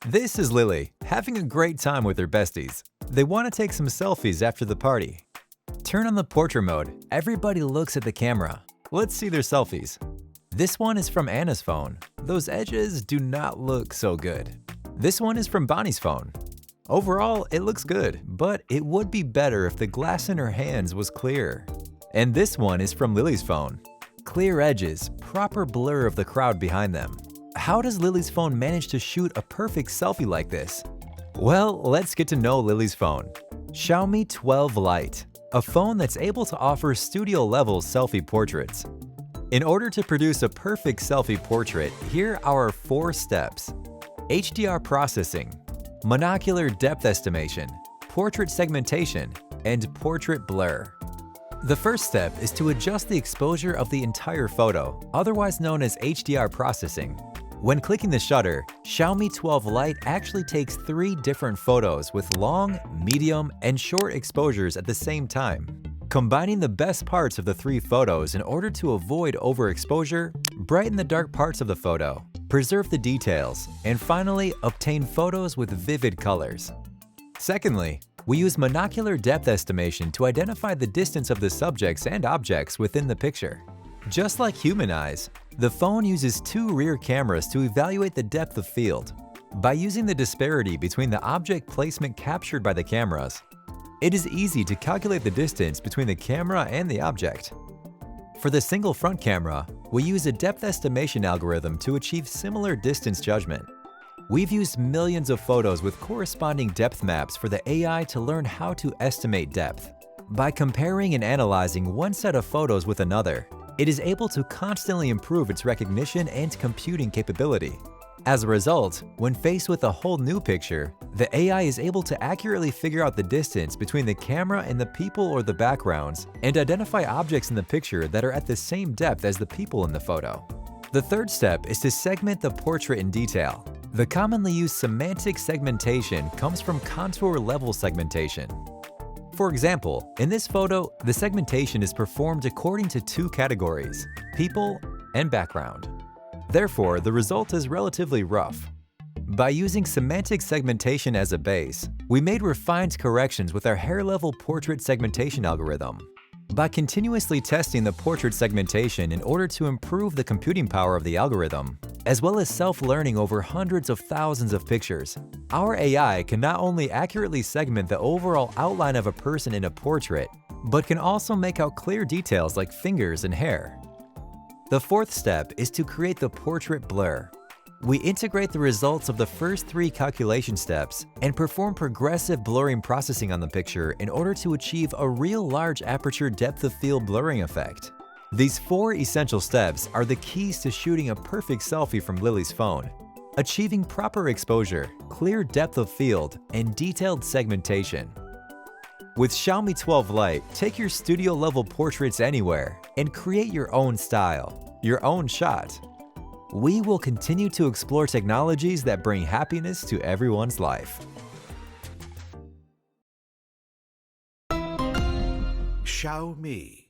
This is Lily, having a great time with her besties. They want to take some selfies after the party. Turn on the portrait mode. Everybody looks at the camera. Let's see their selfies. This one is from Anna's phone. Those edges do not look so good. This one is from Bonnie's phone. Overall, it looks good, but it would be better if the glass in her hands was clear. And this one is from Lily's phone. Clear edges, proper blur of the crowd behind them. How does Lily's phone manage to shoot a perfect selfie like this? Well, let's get to know Lily's phone. Xiaomi 12 Lite, a phone that's able to offer studio-level selfie portraits. In order to produce a perfect selfie portrait, here are 4 steps. HDR processing, monocular depth estimation, portrait segmentation, and portrait blur. The first step is to adjust the exposure of the entire photo, otherwise known as HDR processing. When clicking the shutter, Xiaomi 12 Lite actually takes 3 different photos with long, medium, and short exposures at the same time, combining the best parts of the 3 photos in order to avoid overexposure, brighten the dark parts of the photo, preserve the details, and finally obtain photos with vivid colors. Secondly, we use monocular depth estimation to identify the distance of the subjects and objects within the picture. Just like human eyes, the phone uses 2 rear cameras to evaluate the depth of field. By using the disparity between the object placement captured by the cameras, it is easy to calculate the distance between the camera and the object. For the single front camera, we use a depth estimation algorithm to achieve similar distance judgment. We've used millions of photos with corresponding depth maps for the AI to learn how to estimate depth. By comparing and analyzing one set of photos with another, it is able to constantly improve its recognition and computing capability. As a result, when faced with a whole new picture, the AI is able to accurately figure out the distance between the camera and the people or the backgrounds and identify objects in the picture that are at the same depth as the people in the photo. The third step is to segment the portrait in detail. The commonly used semantic segmentation comes from contour level segmentation. For example, in this photo, the segmentation is performed according to 2 categories, people and background. Therefore, the result is relatively rough. By using semantic segmentation as a base, we made refined corrections with our hair-level portrait segmentation algorithm. By continuously testing the portrait segmentation in order to improve the computing power of the algorithm, as well as self-learning over hundreds of thousands of pictures, our AI can not only accurately segment the overall outline of a person in a portrait, but can also make out clear details like fingers and hair. The fourth step is to create the portrait blur. We integrate the results of the first 3 calculation steps and perform progressive blurring processing on the picture in order to achieve a real large aperture depth of field blurring effect. These 4 essential steps are the keys to shooting a perfect selfie from Lily's phone, achieving proper exposure, clear depth of field, and detailed segmentation. With Xiaomi 12 Lite, take your studio-level portraits anywhere and create your own style, your own shot. We will continue to explore technologies that bring happiness to everyone's life. Xiaomi.